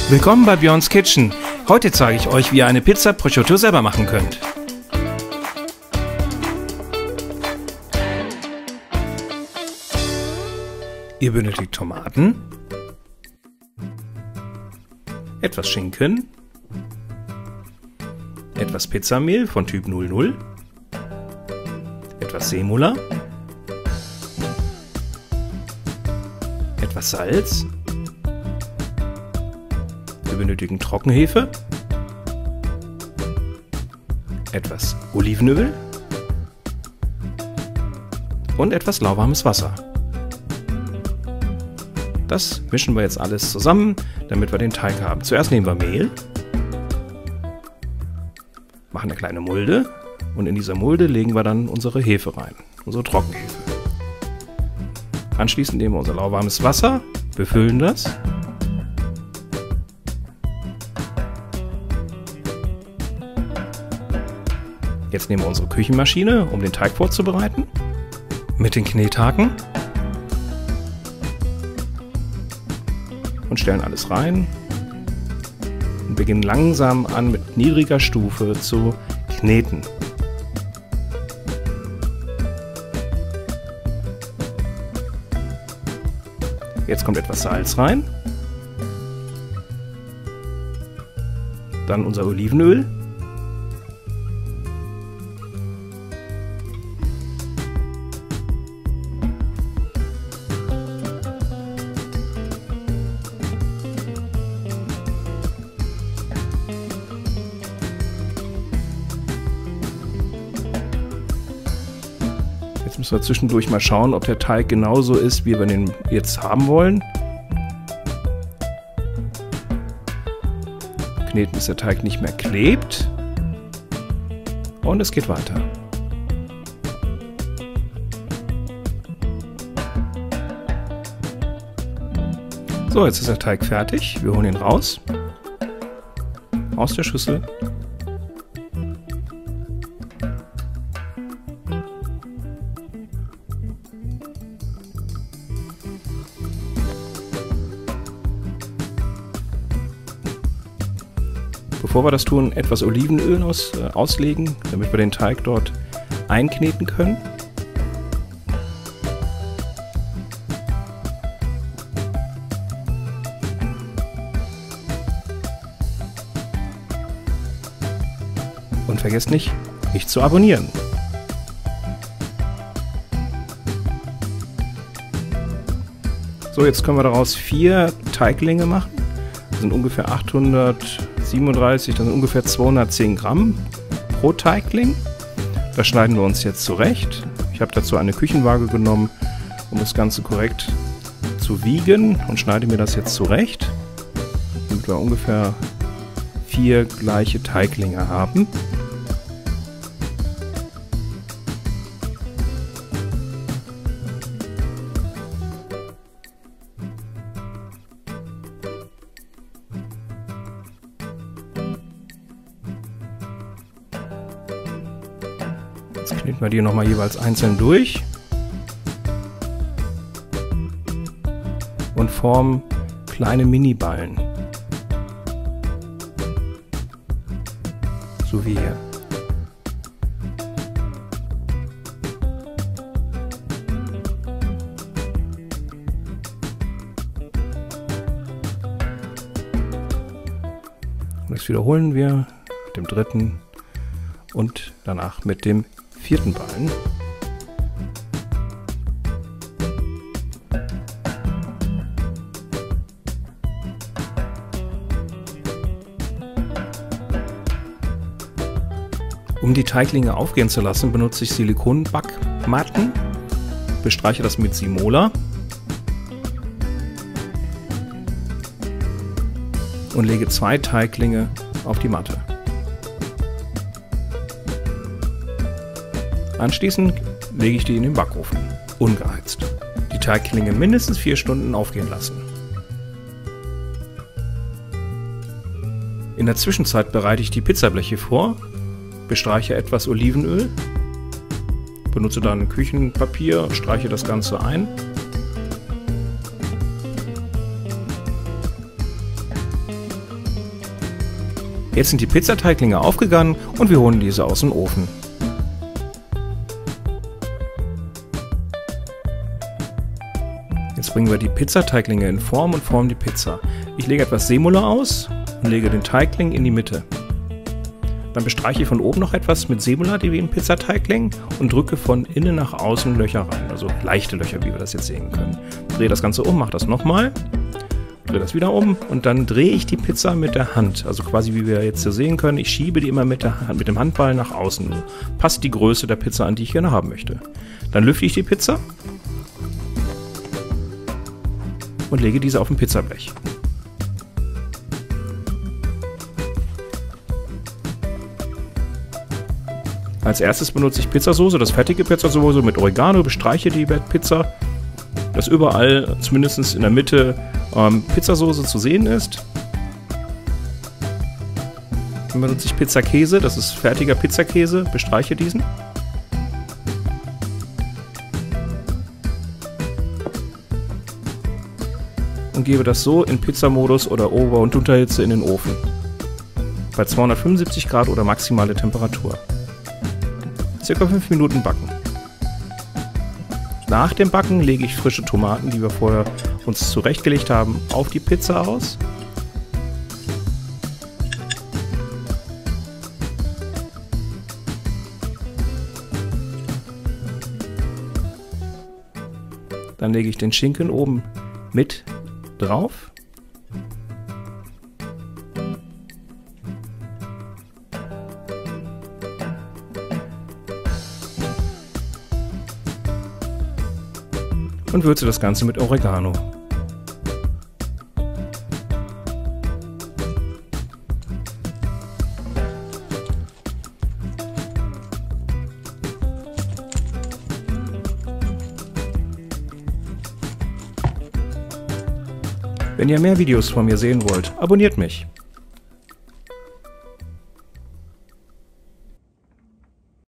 Willkommen bei Björns Kitchen. Heute zeige ich euch, wie ihr eine Pizza Prosciutto selber machen könnt. Ihr benötigt Tomaten, etwas Schinken, etwas Pizzamehl von Typ 00, etwas Semola, etwas Salz. Wir benötigen Trockenhefe, etwas Olivenöl und etwas lauwarmes Wasser. Das mischen wir jetzt alles zusammen, damit wir den Teig haben. Zuerst nehmen wir Mehl, machen eine kleine Mulde und in dieser Mulde legen wir dann unsere Hefe rein, unsere Trockenhefe. Anschließend nehmen wir unser lauwarmes Wasser, befüllen das. Jetzt nehmen wir unsere Küchenmaschine, um den Teig vorzubereiten, mit den Knethaken und stellen alles rein und beginnen langsam an mit niedriger Stufe zu kneten. Jetzt kommt etwas Salz rein, dann unser Olivenöl, jetzt müssen wir zwischendurch mal schauen, ob der Teig genauso ist, wie wir den jetzt haben wollen. Kneten, bis der Teig nicht mehr klebt. Und es geht weiter. So, jetzt ist der Teig fertig. Wir holen ihn raus. Aus der Schüssel. Bevor wir das tun, etwas Olivenöl auslegen, damit wir den Teig dort einkneten können. Und vergesst nicht zu abonnieren. So, jetzt können wir daraus 4 Teiglinge machen. Das sind ungefähr 837, das sind ungefähr 210 Gramm pro Teigling. Das schneiden wir uns jetzt zurecht. Ich habe dazu eine Küchenwaage genommen, um das Ganze korrekt zu wiegen und schneide mir das jetzt zurecht, damit wir ungefähr 4 gleiche Teiglinge haben. Jetzt kneten wir die nochmal jeweils einzeln durch und formen kleine Mini-Ballen. So wie hier. Und das wiederholen wir mit dem dritten und danach mit dem 4. Ballen. Um die Teiglinge aufgehen zu lassen, benutze ich Silikonbackmatten, bestreiche das mit Semola und lege 2 Teiglinge auf die Matte. Anschließend lege ich die in den Backofen, ungeheizt. Die Teiglinge mindestens 4 Stunden aufgehen lassen. In der Zwischenzeit bereite ich die Pizzableche vor, bestreiche etwas Olivenöl, benutze dann Küchenpapier und streiche das Ganze ein. Jetzt sind die Pizzateiglinge aufgegangen und wir holen diese aus dem Ofen. Jetzt bringen wir die Pizzateiglinge in Form und formen die Pizza. Ich lege etwas Semula aus und lege den Teigling in die Mitte. Dann bestreiche ich von oben noch etwas mit Semula, die wie ein Pizzateigling, und drücke von innen nach außen Löcher rein, also leichte Löcher, wie wir das jetzt sehen können. Drehe das Ganze um, mache das nochmal, drehe das wieder um und dann drehe ich die Pizza mit der Hand, also quasi wie wir jetzt hier sehen können, ich schiebe die immer mit dem Handball nach außen. Passt die Größe der Pizza an, die ich gerne haben möchte. Dann lüfte ich die Pizza und lege diese auf ein Pizzablech. Als erstes benutze ich Pizzasauce, das fertige Pizzasauce mit Oregano, bestreiche die Pizza, dass überall, zumindest in der Mitte, Pizzasauce zu sehen ist. Dann benutze ich Pizzakäse, das ist fertiger Pizzakäse, bestreiche diesen. Und gebe das so in Pizzamodus oder Ober- und Unterhitze in den Ofen. Bei 275 Grad oder maximale Temperatur. Circa 5 Minuten backen. Nach dem Backen lege ich frische Tomaten, die wir vorher uns zurechtgelegt haben, auf die Pizza aus. Dann lege ich den Schinken oben mit drauf. Und würze das Ganze mit Oregano. Wenn ihr mehr Videos von mir sehen wollt, abonniert mich.